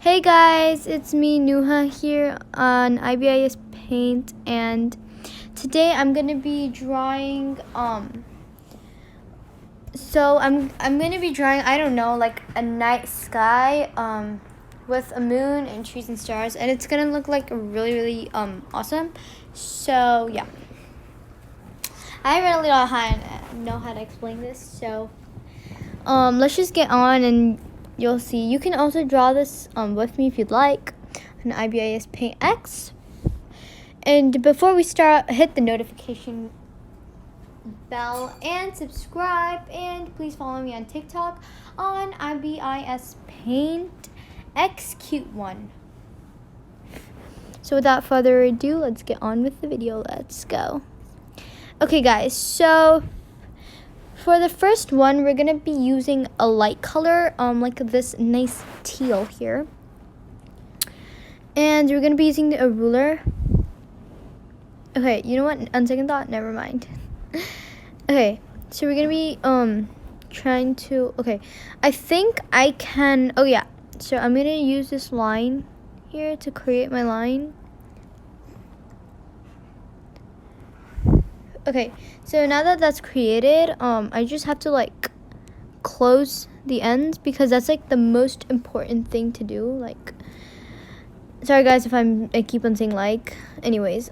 Hey guys, it's me Nuha here on ibisPaint, and today I'm gonna be drawing I'm gonna be drawing, I don't know, like a night sky with a moon and trees and stars, and it's gonna look like really awesome. So yeah, I really don't know how to explain this, so let's just get on and you'll see. You can also draw this with me if you'd like on ibisPaintX. And before we start, hit the notification bell and subscribe, and please follow me on TikTok on ibisPaintX_1. So without further ado, let's get on with the video. Let's go. Okay guys, so for the first one, we're gonna be using a light color, like this nice teal here. And we're gonna be using a ruler. Okay, you know what? On second thought, never mind. Okay, so we're gonna be trying to. Okay, I think I can. Oh yeah. So I'm gonna use this line here to create my line. Okay, so now that that's created, I just have to like close the ends because that's like the most important thing to do. Like, sorry guys if I keep on saying like. Anyways,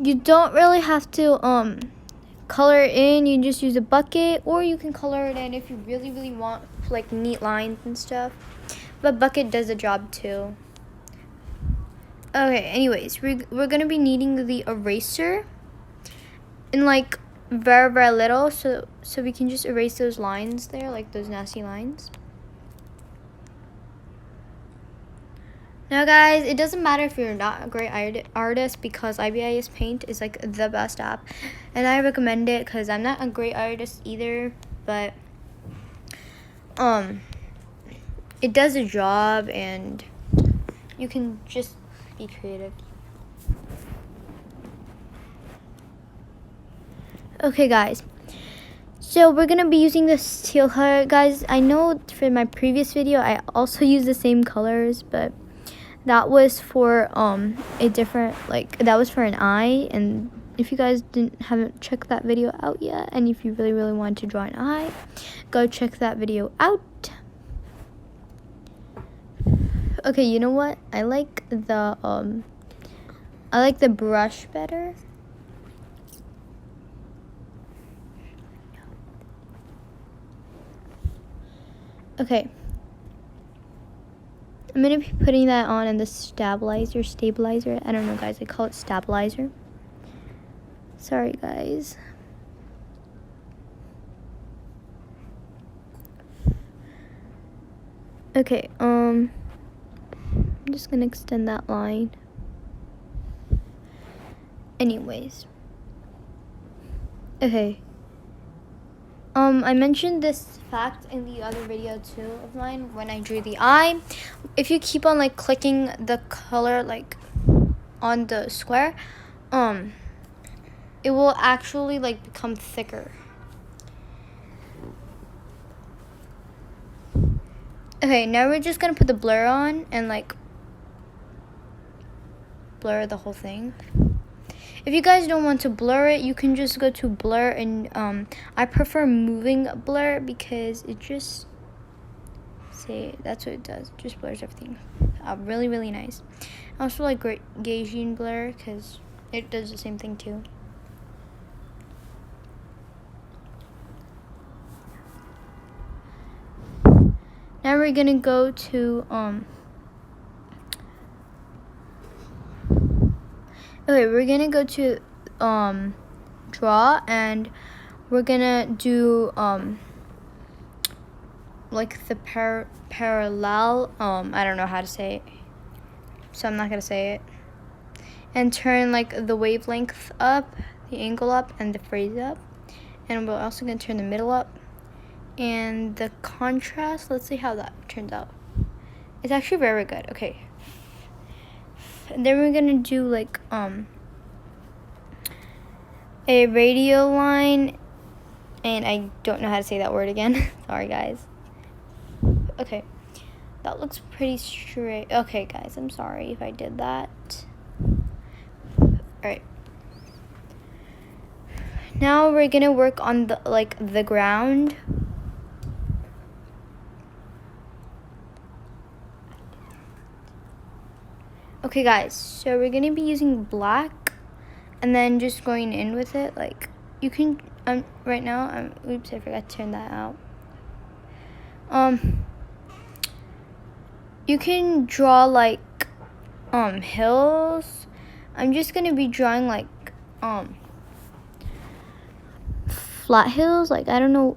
you don't really have to color it in. You just use a bucket, or you can color it in if you really want like neat lines and stuff. But bucket does the job too. Okay, anyways, we're gonna be needing the eraser in like very little, so we can just erase those lines there, like those nasty lines. Now guys, it doesn't matter if you're not a great artist, because ibisPaint is like the best app, and I recommend it because I'm not a great artist either, but it does a job and you can just be creative. Okay guys, so we're gonna be using this teal color. Guys, I know for my previous video I also used the same colors, but that was for a different, like that was for an eye. And if you guys haven't checked that video out yet, and if you really want to draw an eye, go check that video out. Okay, you know what? I like the brush better. Okay. I'm gonna be putting that on in the stabilizer. I don't know guys, I call it stabilizer. Sorry guys. Okay, I'm just gonna extend that line. Anyways. Okay. I mentioned this fact in the other video too of mine when I drew the eye. If you keep on like clicking the color like on the square, it will actually like become thicker. Okay, now we're just gonna put the blur on and like blur the whole thing. If you guys don't want to blur it, you can just go to blur, and I prefer moving blur because it just, that's what it does. It just blurs everything really nice. I also like Gaussian blur because it does the same thing too. Now we're gonna go to okay, we're gonna go to draw, and we're gonna do like the parallel, I don't know how to say it, so I'm not gonna say it, and turn like the wavelength up, the angle up, and the phase up, and we're also gonna turn the middle up, and the contrast, let's see how that turns out. It's actually very good. Okay. And then we're gonna do like a radial line And I don't know how to say that word again. Sorry, guys. Okay. That looks pretty straight. Okay, guys, I'm sorry if I did that. Alright. Now we're gonna work on the ground. Okay, guys, so we're gonna be using black and then just going in with it. Like, you can, right now, oops, I forgot to turn that out. You can draw like hills. I'm just gonna be drawing like flat hills. Like, I don't know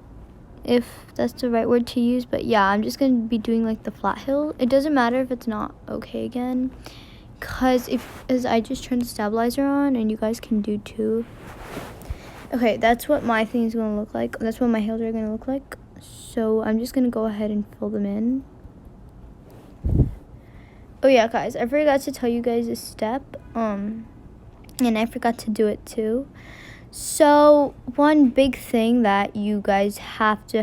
if that's the right word to use, but yeah, I'm just gonna be doing like the flat hill. It doesn't matter if it's not okay again, because as I just turned the stabilizer on, and you guys can do too. Okay, that's what my thing is gonna look like. That's what my hills are gonna look like. So I'm just gonna go ahead and fill them in. Oh yeah, guys, I forgot to tell you guys a step, and I forgot to do it too. So one big thing that you guys have to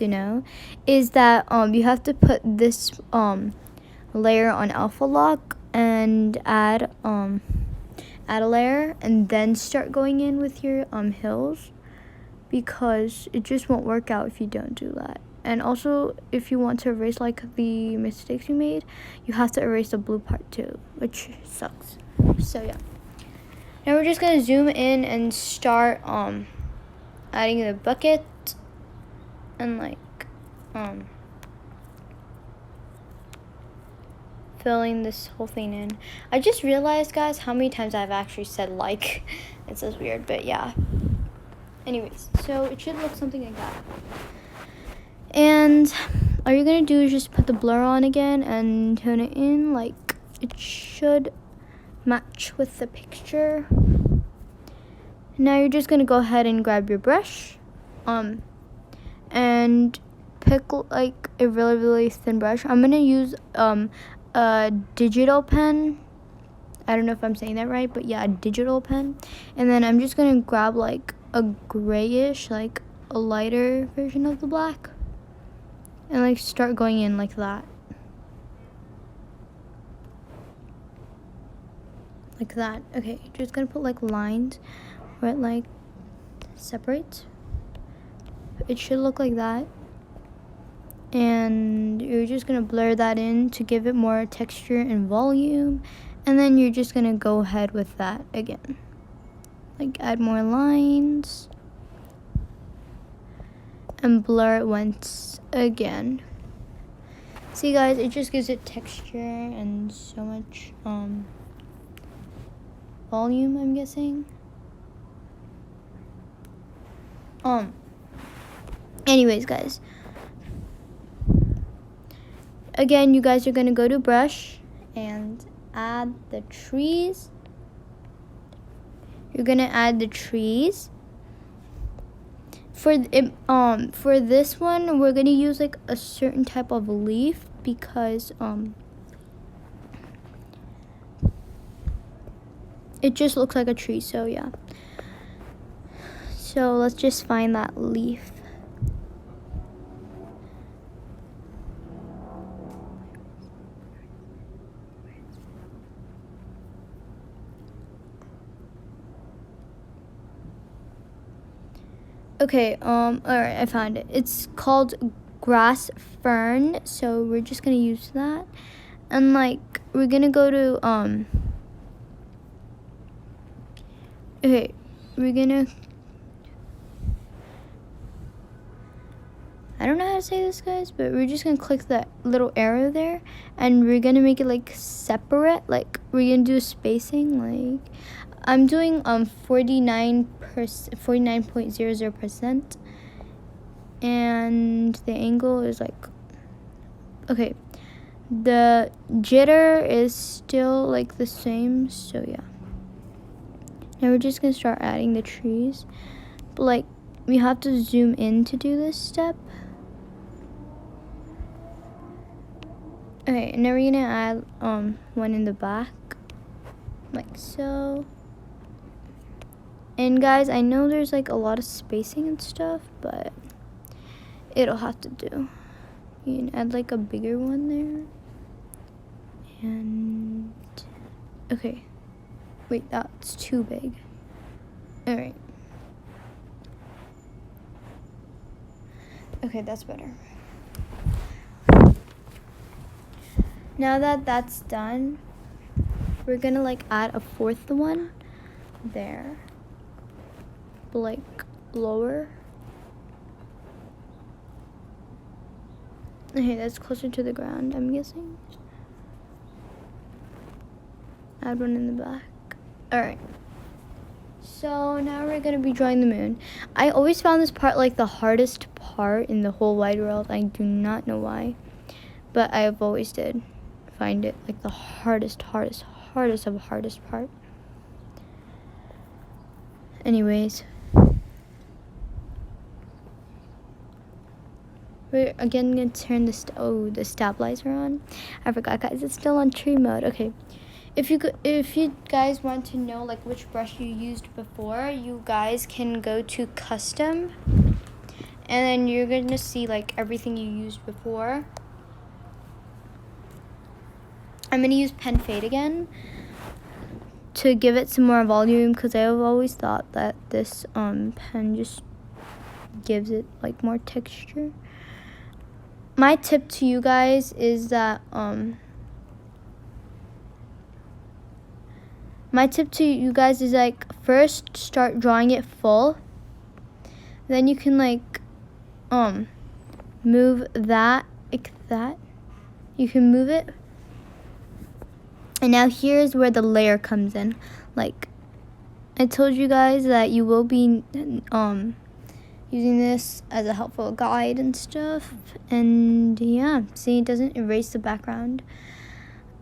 know is that you have to put this layer on alpha lock and add a layer, and then start going in with your hills, because it just won't work out if you don't do that. And also, if you want to erase like the mistakes you made, you have to erase the blue part too, which sucks. So yeah. Now we're just gonna zoom in and start adding the bucket and like filling this whole thing in. I just realized, guys, how many times I've actually said like. It's so weird, but yeah. Anyways, so it should look something like that. And all you're gonna do is just put the blur on again and tone it in. Like, it should match with the picture. Now you're just gonna go ahead and grab your brush and pick like a really thin brush. I'm gonna use a digital pen. I don't know if I'm saying that right, but yeah, a digital pen. And then I'm just gonna grab like a grayish, like a lighter version of the black, and like start going in like that. Like that. Okay, just gonna put like lines where it like separates. It should look like that. And you're just gonna blur that in to give it more texture and volume. And then you're just gonna go ahead with that again. Like, add more lines and blur it once again. See, guys, it just gives it texture and so much volume, I'm guessing. Anyways, guys, again, you guys are gonna go to brush and add the trees. You're gonna add the trees. For this one, we're gonna use like a certain type of leaf, because it just looks like a tree. So yeah. So let's just find that leaf. Okay, alright, I found it. It's called grass fern, so we're just gonna use that. And like, we're gonna go to okay, we're gonna, I don't know how to say this, guys, but we're just gonna click that little arrow there, and we're gonna make it like separate. Like, we're gonna do spacing. Like, I'm doing 49.00%, and the angle is like, okay, the jitter is still like the same. So yeah. Now we're just gonna start adding the trees, but like, we have to zoom in to do this step. Okay, and now we're gonna add one in the back, like so. And guys, I know there's like a lot of spacing and stuff, but it'll have to do. You can add like a bigger one there. And okay, wait, that's too big. All right. Okay, that's better. Now that that's done, we're gonna like add a fourth one there, but like lower. Okay, that's closer to the ground, I'm guessing. Add one in the back. All right. So now we're gonna be drawing the moon. I always found this part like the hardest part in the whole wide world. I do not know why, but I've always did find it like the hardest of the hardest part. Anyways, we're again gonna turn the stabilizer on. I forgot, guys, it's still on tree mode. Okay. If you guys want to know like which brush you used before, you guys can go to custom, and then you're gonna see like everything you used before. I'm gonna use pen fade again to give it some more volume, because I've always thought that this pen just gives it like more texture. My tip to you guys is that like first start drawing it full, then you can like move that like that. You can move it, and now here's where the layer comes in. Like I told you guys that you will be using this as a helpful guide and stuff, and yeah, see, it doesn't erase the background.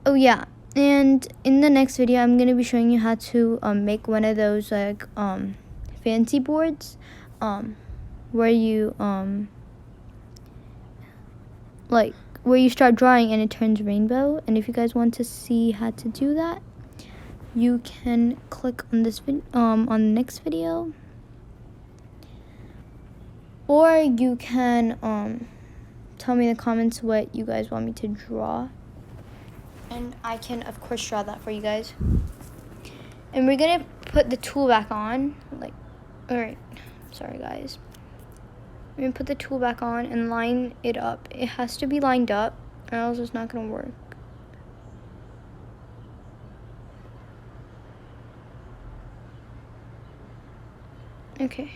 Oh yeah. And in the next video, I'm going to be showing you how to make one of those like fancy boards where you where you start drawing and it turns rainbow. And if you guys want to see how to do that, you can click on this on the next video, or you can tell me in the comments what you guys want me to draw. And I can, of course, draw that for you guys. And we're going to put the tool back on. Like, alright, sorry, guys. We're going to put the tool back on and line it up. It has to be lined up, or else it's not going to work. Okay.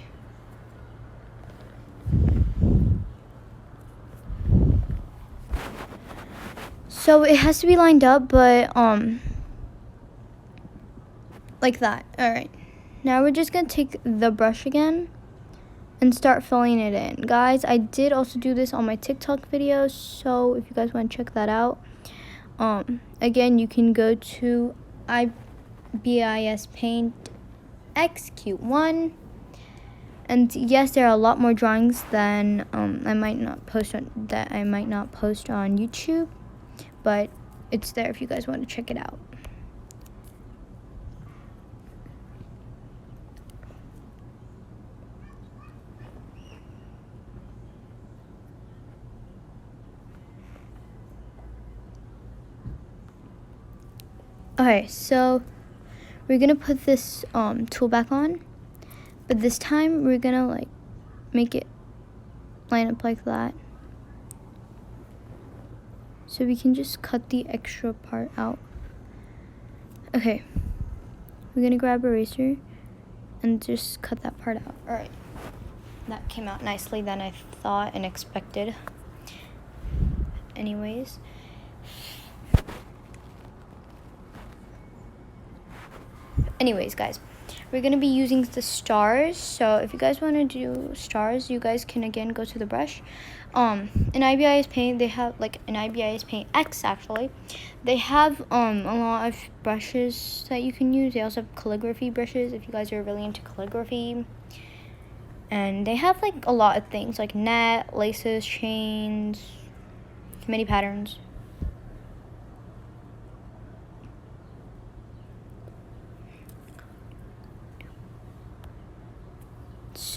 So it has to be lined up, but like that. All right. Now we're just gonna take the brush again and start filling it in. Guys, I did also do this on my TikTok video, so if you guys want to check that out, again, you can go to ibisPaintX Q1. And yes, there are a lot more drawings than I might not post on YouTube. But it's there if you guys want to check it out. Okay, so we're gonna put this tool back on, but this time we're gonna like make it line up like that. So we can just cut the extra part out. Okay. We're gonna grab an eraser and just cut that part out. Alright. That came out nicely than I thought and expected. Anyways. Guys. We're gonna be using the stars. So if you guys want to do stars, you guys can again go to the brush. In ibisPaint, they have like in ibisPaintX actually, they have a lot of brushes that you can use. They also have calligraphy brushes if you guys are really into calligraphy. And they have like a lot of things like net, laces, chains, many patterns.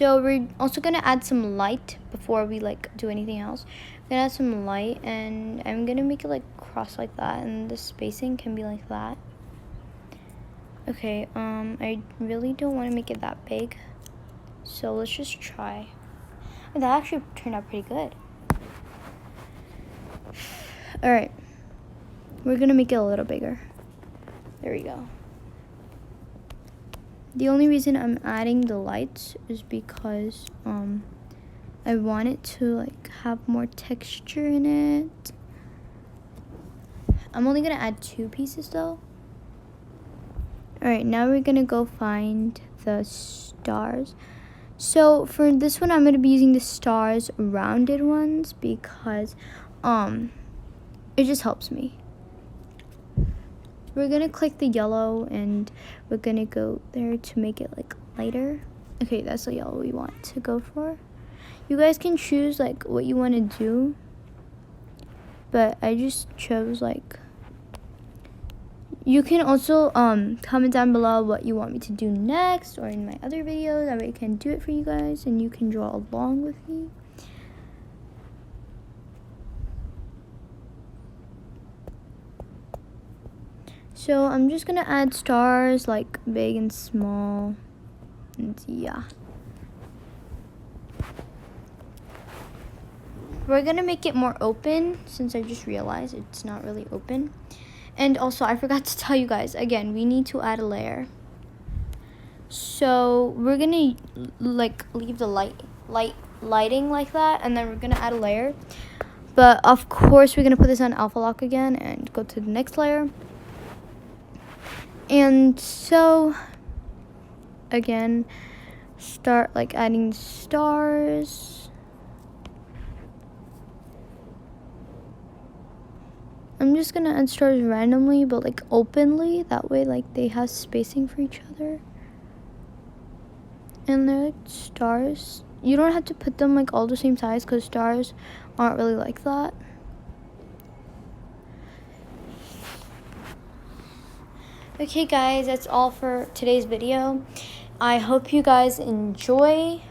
So we're also gonna add some light before we like do anything else. I'm gonna add some light, and I'm gonna make it like cross like that, and the spacing can be like that. Okay, I really don't want to make it that big, so let's just try. Oh, that actually turned out pretty good. All right, we're gonna make it a little bigger. There we go. The only reason I'm adding the lights is because I want it to like have more texture in it. I'm only gonna add 2 pieces though. Alright, now we're gonna go find the stars. So for this one, I'm gonna be using the stars rounded ones because it just helps me. We're gonna click the yellow and we're gonna go there to make it like lighter. Okay, that's the yellow we want to go for. You guys can choose like what you want to do, but I just chose like, you can also comment down below what you want me to do next or in my other videos. That way I can do it for you guys and you can draw along with me. So I'm just gonna add stars like big and small, and yeah. We're gonna make it more open since I just realized it's not really open. And also I forgot to tell you guys, again, we need to add a layer. So we're gonna like leave the lighting like that, and then we're gonna add a layer. But of course we're gonna put this on alpha lock again and go to the next layer. And so again, start like adding stars. I'm just gonna add stars randomly, but like openly. That way like they have spacing for each other. And they're like stars. You don't have to put them like all the same size because stars aren't really like that. Okay guys, that's all for today's video. I hope you guys enjoy.